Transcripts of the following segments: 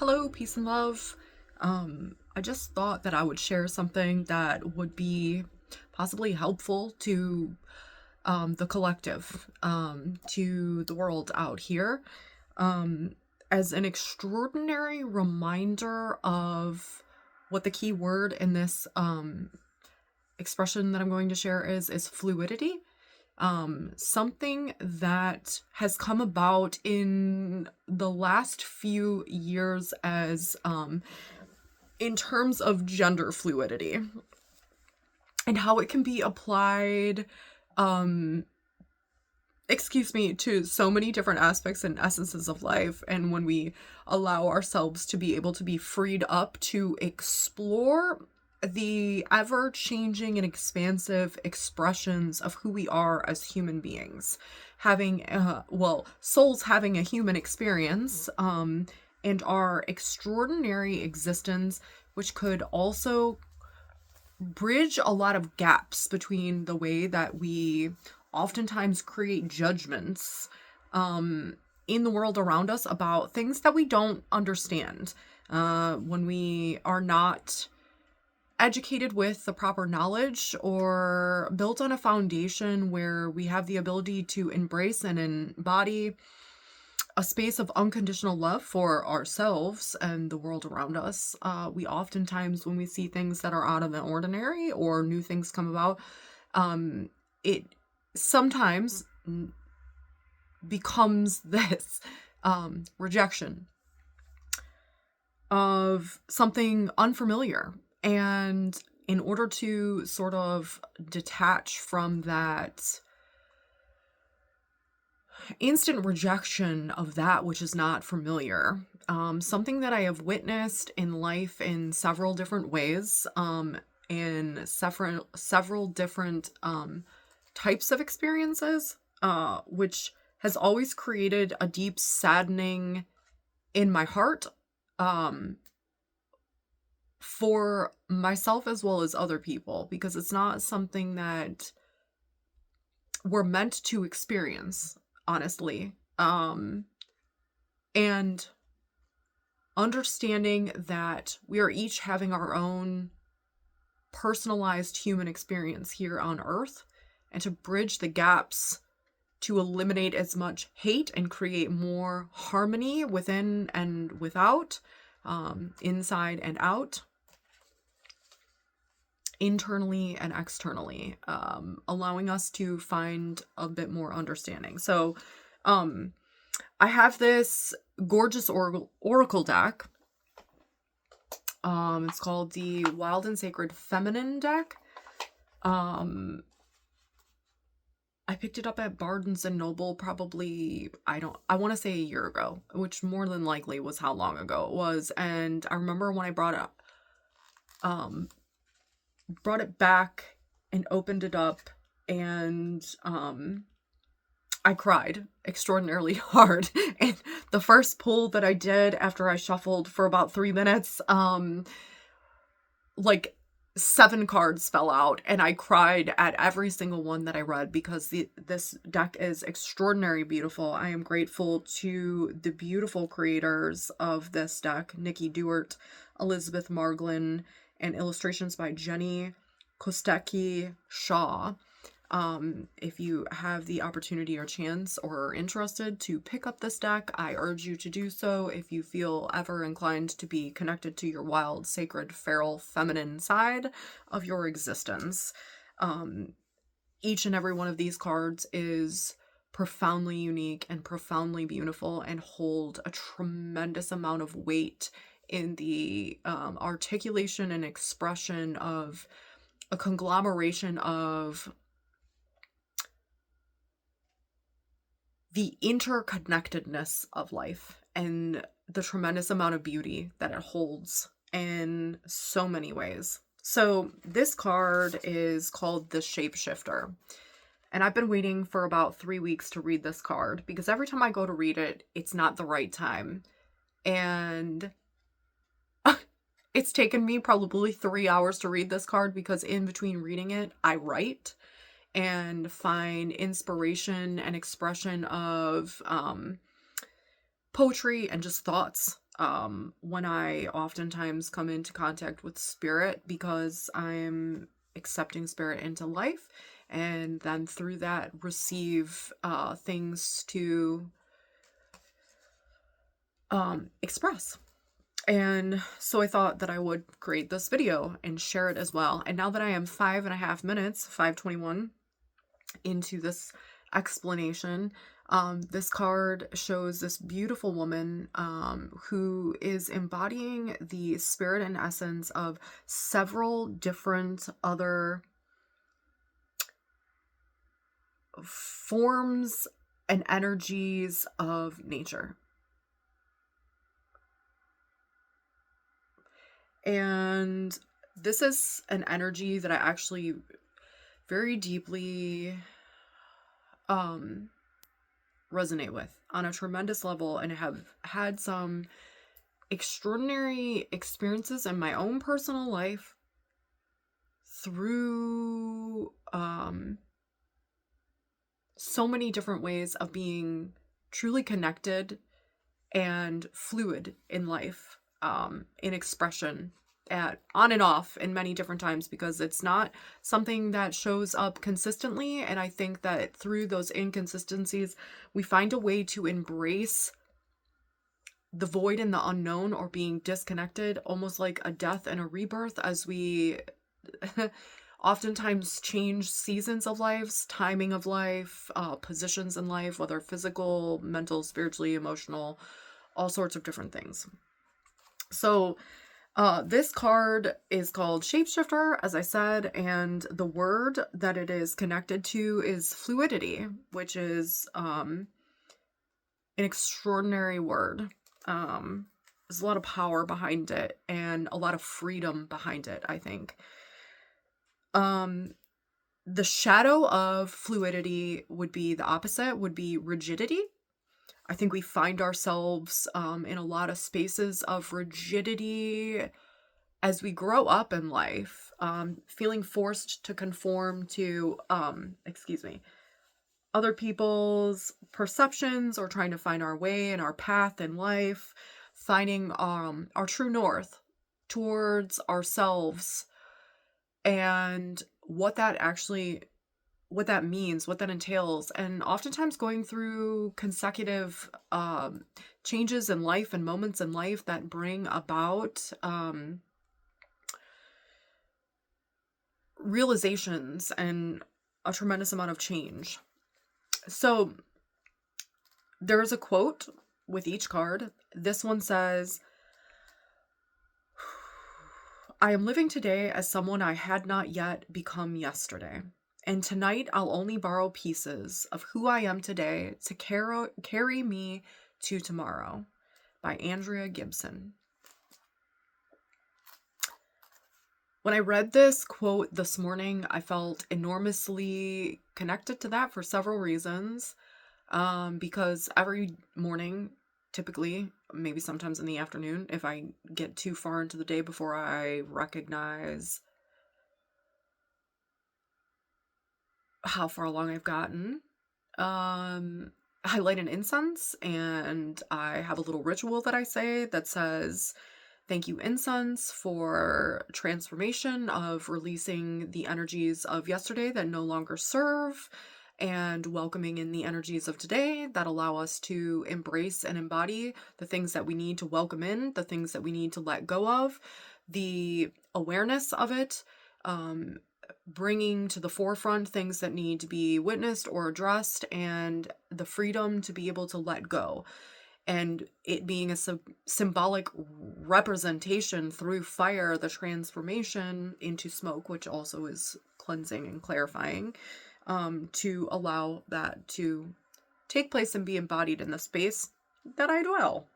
Hello, peace and love. I just thought that I would share something that would be possibly helpful to the collective, to the world out here, um, as an extraordinary reminder of what the key word in this expression that I'm going to share is fluidity. Something that has come about in the last few years as in terms of gender fluidity and how it can be applied um to so many different aspects and essences of life, and when we allow ourselves to be able to be freed up to explore the ever changing and expansive expressions of who we are as human beings, having souls having a human experience, and our extraordinary existence, which could also bridge a lot of gaps between the way that we oftentimes create judgments in the world around us about things that we don't understand. When we are not educated with the proper knowledge or built on a foundation where we have the ability to embrace and embody a space of unconditional love for ourselves and the world around us. We oftentimes, when we see things that are out of the ordinary or new things come about, it sometimes becomes this rejection of something unfamiliar. And in order to sort of detach from that instant rejection of that which is not familiar, something that I have witnessed in life in several different ways, in several different types of experiences, which has always created a deep saddening in my heart, for myself as well as other people, because it's not something that we're meant to experience, honestly. And understanding that we are each having our own personalized human experience here on Earth, and to bridge the gaps to eliminate as much hate and create more harmony within and without, inside and out, internally and externally, allowing us to find a bit more understanding. So I have this gorgeous oracle deck. It's called the Wild and Sacred Feminine deck. I picked it up at Barnes and Noble probably, I want to say a year ago, which more than likely was how long ago it was. And I remember when I brought it back and opened it up, and I cried extraordinarily hard. And the first pull that I did after I shuffled for about 3 minutes, like 7 cards fell out, and I cried at every single one that I read, because this deck is extraordinarily beautiful. I am grateful to the beautiful creators of this deck, Nikki Duert, Elizabeth Marglin, and illustrations by Jenny Kostecki Shaw. If you have the opportunity or chance or are interested to pick up this deck, I urge you to do so if you feel ever inclined to be connected to your wild, sacred, feral, feminine side of your existence. Each and every one of these cards is profoundly unique and profoundly beautiful, and hold a tremendous amount of weight in the articulation and expression of a conglomeration of the interconnectedness of life and the tremendous amount of beauty that it holds in so many ways. So this card is called the Shapeshifter. And I've been waiting for about 3 weeks to read this card, because every time I go to read it, it's not the right time. And it's taken me probably 3 hours to read this card, because in between reading it, I write and find inspiration and expression of poetry and just thoughts when I oftentimes come into contact with spirit because I'm accepting spirit into life, and then through that receive things to express. And so I thought that I would create this video and share it as well. And now that I am 5.5 minutes, 5:21 into this explanation, this card shows this beautiful woman who is embodying the spirit and essence of several different other forms and energies of nature. And this is an energy that I actually very deeply resonate with on a tremendous level, and have had some extraordinary experiences in my own personal life through so many different ways of being truly connected and fluid in life, in expression, at on and off in many different times, because it's not something that shows up consistently. And I think that through those inconsistencies, we find a way to embrace the void and the unknown, or being disconnected, almost like a death and a rebirth, as we oftentimes change seasons of lives, timing of life, positions in life, whether physical, mental, spiritually, emotional, all sorts of different things. So this card is called Shapeshifter, as I said, and the word that it is connected to is fluidity, which is an extraordinary word. There's a lot of power behind it and a lot of freedom behind it, I think. The shadow of fluidity would be the opposite, would be rigidity. I think we find ourselves in a lot of spaces of rigidity as we grow up in life, feeling forced to conform to, other people's perceptions, or trying to find our way and our path in life, finding our true north towards ourselves, and what that means, what that entails, and oftentimes going through consecutive changes in life and moments in life that bring about realizations and a tremendous amount of change. So there's a quote with each card. This one says, "I am living today as someone I had not yet become yesterday. And tonight I'll only borrow pieces of who I am today to carry me to tomorrow," by Andrea Gibson. When I read this quote this morning, I felt enormously connected to that for several reasons. Because every morning, typically, maybe sometimes in the afternoon, if I get too far into the day before I recognize how far along I've gotten, I light an incense, and I have a little ritual that I say that says, "Thank you, incense, for transformation of releasing the energies of yesterday that no longer serve, and welcoming in the energies of today that allow us to embrace and embody the things that we need to welcome in, the things that we need to let go of, the awareness of it, bringing to the forefront things that need to be witnessed or addressed, and the freedom to be able to let go." And it being a symbolic representation through fire, the transformation into smoke, which also is cleansing and clarifying, to allow that to take place and be embodied in the space that I dwell.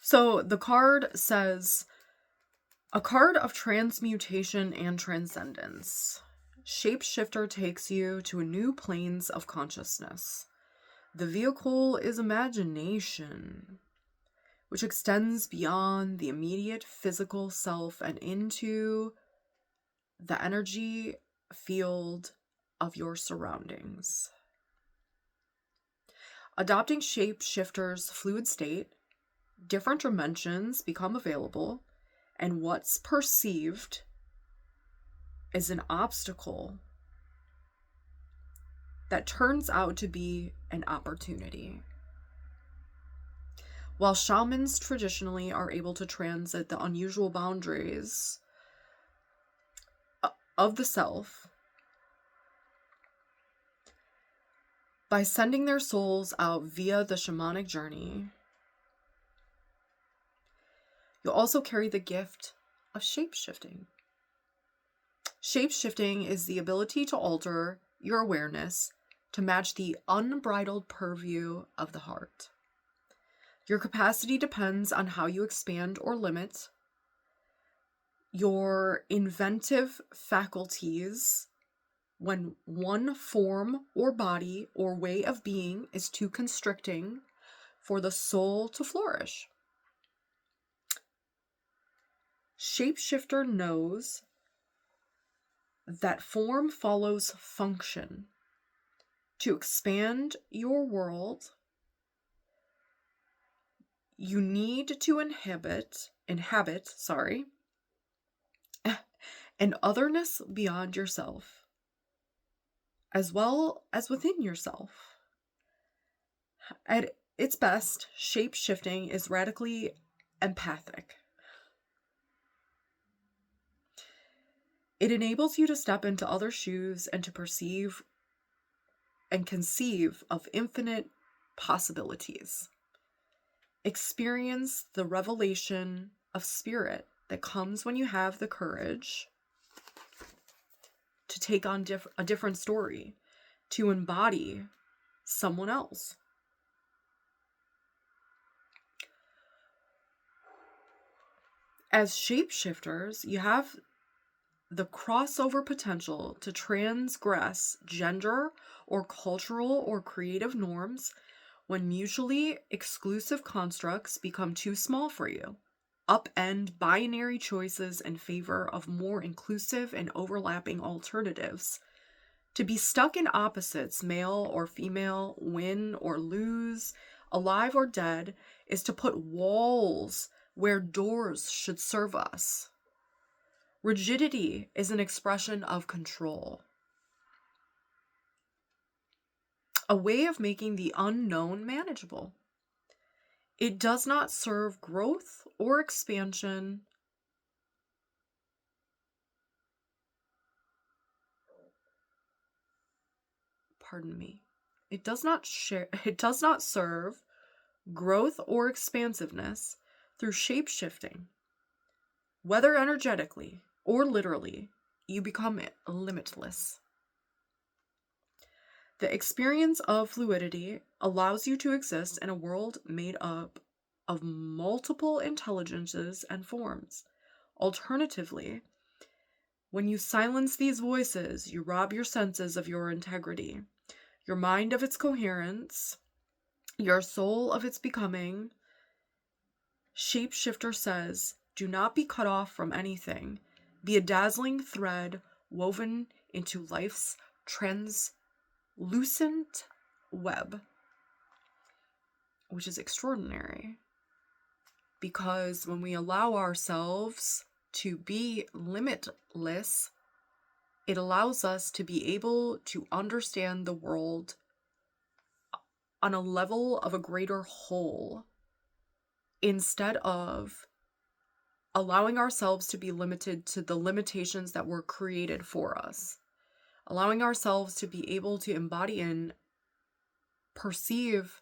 So the card says, "A card of transmutation and transcendence. Shapeshifter takes you to a new planes of consciousness. The vehicle is imagination, which extends beyond the immediate physical self and into the energy field of your surroundings. Adopting Shapeshifter's fluid state, different dimensions become available, and what's perceived as an obstacle that turns out to be an opportunity. While shamans traditionally are able to transit the unusual boundaries of the self by sending their souls out via the shamanic journey, you'll also carry the gift of shape-shifting. Shape-shifting is the ability to alter your awareness to match the unbridled purview of the heart. Your capacity depends on how you expand or limit your inventive faculties when one form or body or way of being is too constricting for the soul to flourish. Shapeshifter knows that form follows function. To expand your world, you need to inhabit, an otherness beyond yourself, as well as within yourself. At its best, shape-shifting is radically empathic. It enables you to step into other shoes and to perceive and conceive of infinite possibilities. Experience the revelation of spirit that comes when you have the courage to take on a different story, to embody someone else. As shapeshifters, you have the crossover potential to transgress gender or cultural or creative norms when mutually exclusive constructs become too small for you. Upend binary choices in favor of more inclusive and overlapping alternatives. To be stuck in opposites, male or female, win or lose, alive or dead, is to put walls where doors should serve us. Rigidity is an expression of control. A way of making the unknown manageable. It does not serve growth or expansion. It does not serve growth or expansiveness through shape-shifting. Whether energetically or literally, you become limitless. The experience of fluidity allows you to exist in a world made up of multiple intelligences and forms. Alternatively, when you silence these voices, you rob your senses of your integrity, your mind of its coherence, your soul of its becoming. Shapeshifter says, do not be cut off from anything. Be a dazzling thread woven into life's translucent web, which is extraordinary. Because when we allow ourselves to be limitless, it allows us to be able to understand the world on a level of a greater whole, instead of allowing ourselves to be limited to the limitations that were created for us. Allowing ourselves to be able to embody and perceive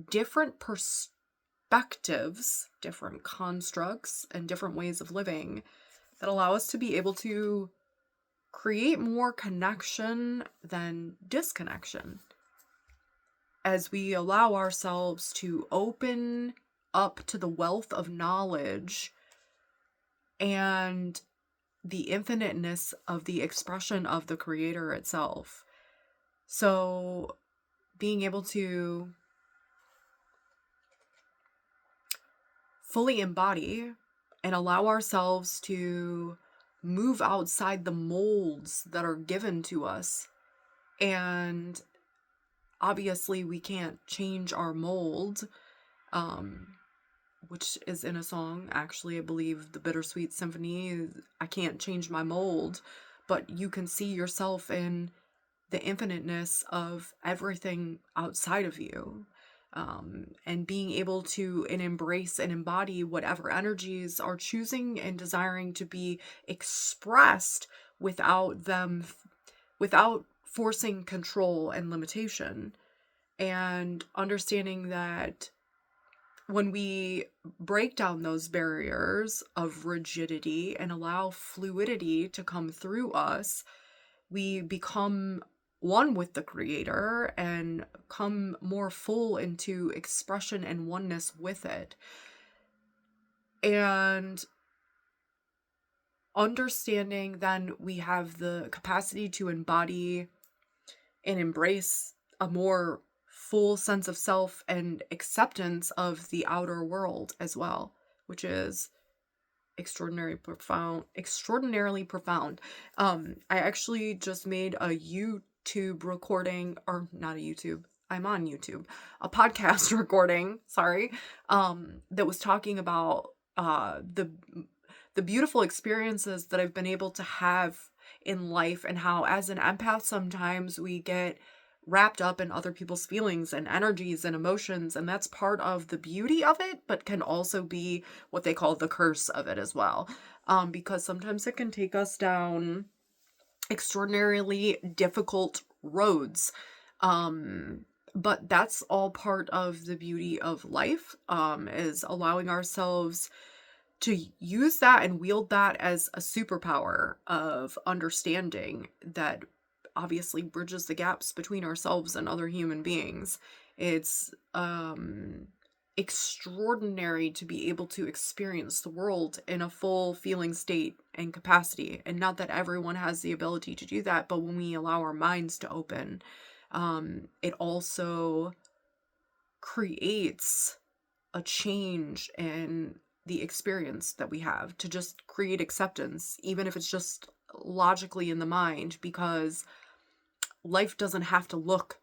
different perspectives, different constructs, and different ways of living that allow us to be able to create more connection than disconnection. As we allow ourselves to open up to the wealth of knowledge and the infiniteness of the expression of the creator itself. So being able to fully embody and allow ourselves to move outside the molds that are given to us. And obviously we can't change our mold, which is in a song, actually, I believe, the Bittersweet Symphony. I can't change my mold, but you can see yourself in the infiniteness of everything outside of you. And being able to and embrace and embody whatever energies are choosing and desiring to be expressed without them, without forcing control and limitation. And understanding that when we break down those barriers of rigidity and allow fluidity to come through us, we become one with the creator and come more full into expression and oneness with it. And understanding then we have the capacity to embody and embrace a more full sense of self and acceptance of the outer world as well, which is extraordinarily profound. I actually just made a YouTube recording, or not a YouTube, I'm on YouTube, a podcast recording, sorry, that was talking about the beautiful experiences that I've been able to have in life, and how as an empath sometimes we get wrapped up in other people's feelings and energies and emotions, and that's part of the beauty of it, but can also be what they call the curse of it as well, because sometimes it can take us down extraordinarily difficult roads, but that's all part of the beauty of life, is allowing ourselves to use that and wield that as a superpower of understanding that obviously bridges the gaps between ourselves and other human beings. It's extraordinary to be able to experience the world in a full feeling state and capacity. And not that everyone has the ability to do that, but when we allow our minds to open, it also creates a change in the experience that we have, to just create acceptance, even if it's just logically in the mind, because life doesn't have to look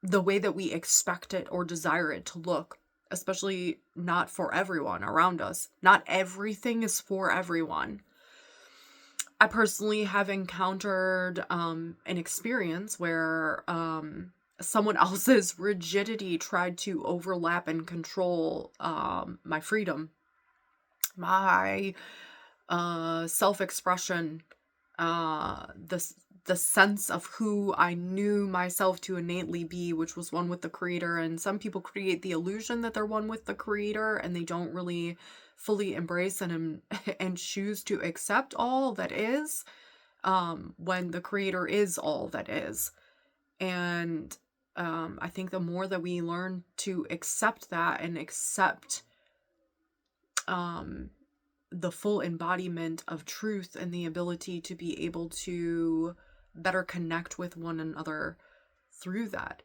the way that we expect it or desire it to look, especially not for everyone around us. Not everything is for everyone. I personally have encountered an experience where someone else's rigidity tried to overlap and control my freedom, my self-expression, the sense of who I knew myself to innately be, which was one with the creator. And some people create the illusion that they're one with the creator, and they don't really fully embrace and choose to accept all that is, when the creator is all that is. And I think the more that we learn to accept that and accept the full embodiment of truth and the ability to be able to better connect with one another through that,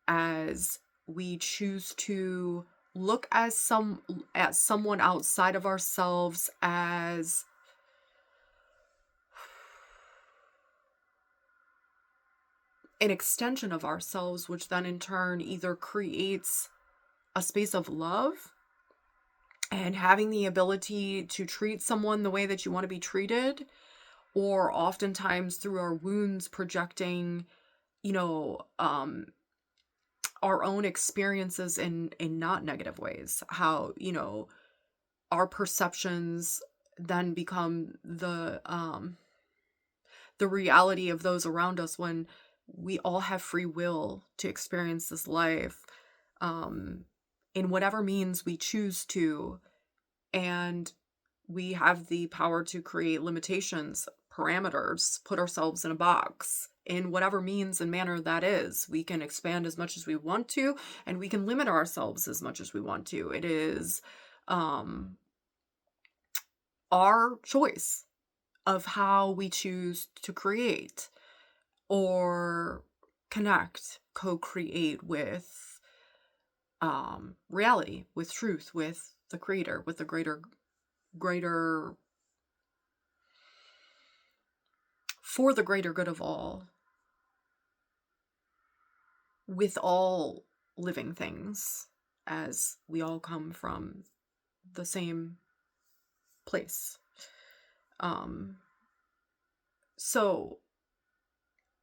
as we choose to look at someone outside of ourselves as an extension of ourselves, which then in turn either creates a space of love and having the ability to treat someone the way that you want to be treated, or oftentimes through our wounds projecting, our own experiences in not negative ways. How, our perceptions then become the reality of those around us, when we all have free will to experience this life, in whatever means we choose to, and we have the power to create limitations, parameters, put ourselves in a box in whatever means and manner that is. We can expand as much as we want to, and we can limit ourselves as much as we want to. It is our choice of how we choose to create or connect, co-create with reality, with truth, with the creator, with the greater for the greater good of all, with all living things. as we all come from the same place. So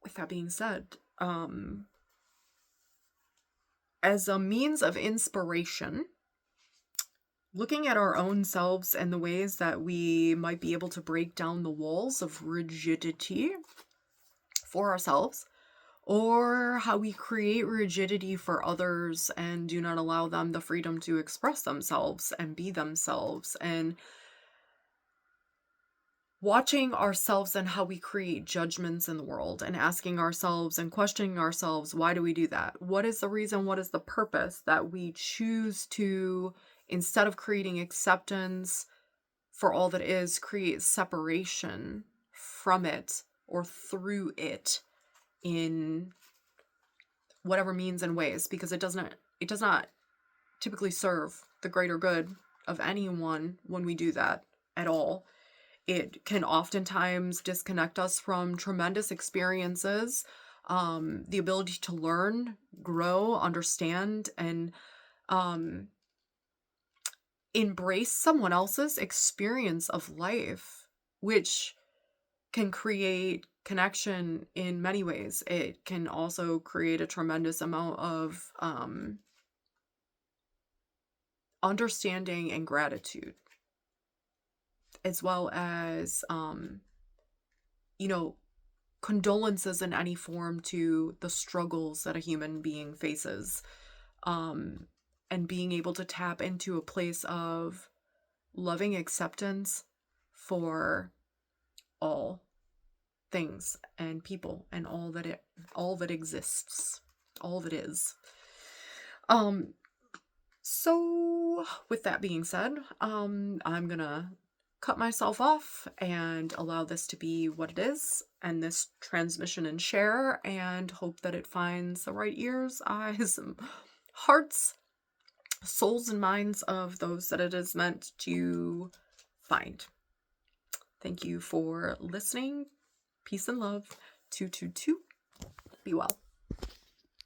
with that being said, as a means of inspiration, looking at our own selves and the ways that we might be able to break down the walls of rigidity for ourselves, or how we create rigidity for others and do not allow them the freedom to express themselves and be themselves, and watching ourselves and how we create judgments in the world and asking ourselves and questioning ourselves, why do we do that? What is the reason? What is the purpose that we choose to, instead of creating acceptance for all that is, create separation from it or through it in whatever means and ways, because it does not typically serve the greater good of anyone when we do that at all. It can oftentimes disconnect us from tremendous experiences, the ability to learn, grow, understand, and embrace someone else's experience of life, which can create connection in many ways. It can also create a tremendous amount of understanding and gratitude, as well as condolences in any form to the struggles that a human being faces, and being able to tap into a place of loving acceptance for all things and people and all that exists, all that is. So with that being said, I'm gonna cut myself off and allow this to be what it is, and this transmission and share, and hope that it finds the right ears, eyes, hearts, souls, and minds of those that it is meant to find. Thank you for listening. Peace and love. 222. Be well.